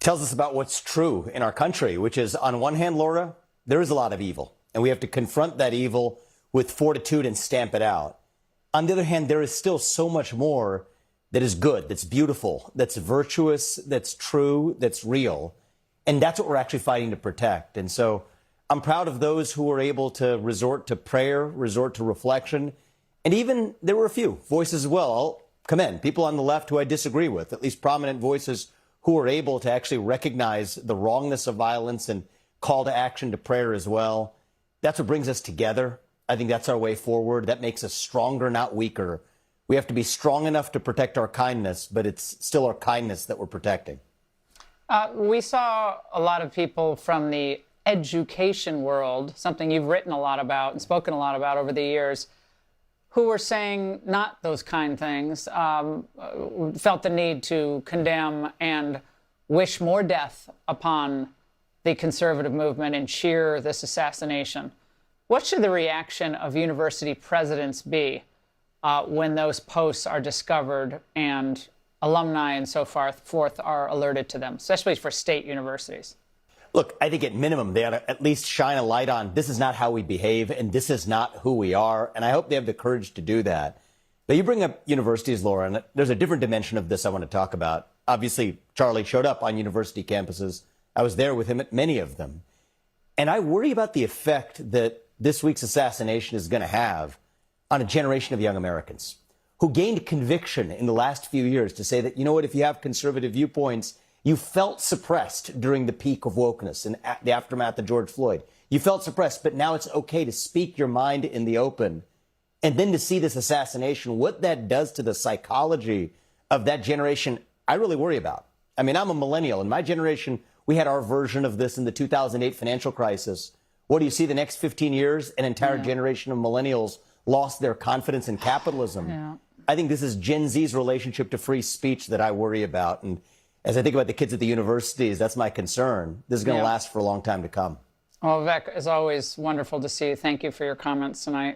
Tells us about what's true in our country, which is, on one hand, Laura, there is a lot of evil, and we have to confront that evil with fortitude and stamp it out. On the other hand, there is still so much more that is good, that's beautiful, that's virtuous, that's true, that's real. And that's what we're actually fighting to protect. And so I'm proud of those who were able to resort to prayer, resort to reflection. And even there were a few voices as well. I'll commend people on the left who I disagree with, at least prominent voices who are able to actually recognize the wrongness of violence and call to action to prayer as well. That's what brings us together. I think that's our way forward. That makes us stronger, not weaker. We have to be strong enough to protect our kindness, but it's still our kindness that we're protecting. We saw a lot of people from the education world, something you've written a lot about and spoken a lot about over the years, who were saying not those kind things, felt the need to condemn and wish more death upon the conservative movement and cheer this assassination. What should the reaction of university presidents be when those posts are discovered and alumni and so forth are alerted to them, especially for state universities? Look, I think at minimum, they ought to at least shine a light on this is not how we behave and this is not who we are. And I hope they have the courage to do that. But you bring up universities, Laura, and there's a different dimension of this I want to talk about. Obviously, Charlie showed up on university campuses. I was there with him at many of them. And I worry about the effect that this week's assassination is going to have on a generation of young Americans who gained conviction in the last few years to say that, you know what, if you have conservative viewpoints, you felt suppressed during the peak of wokeness and the aftermath of George Floyd. You felt suppressed, but now it's okay to speak your mind in the open. And then to see this assassination, what that does to the psychology of that generation, I really worry about. I mean, I'm a millennial. In my generation, we had our version of this in the 2008 financial crisis. What do you see the next 15 years? An entire generation of millennials lost their confidence in capitalism. Yeah. I think this is Gen Z's relationship to free speech that I worry about. And as I think about the kids at the universities, that's my concern. This is going to last for a long time to come. Well, Vivek, as always, wonderful to see you. Thank you for your comments tonight.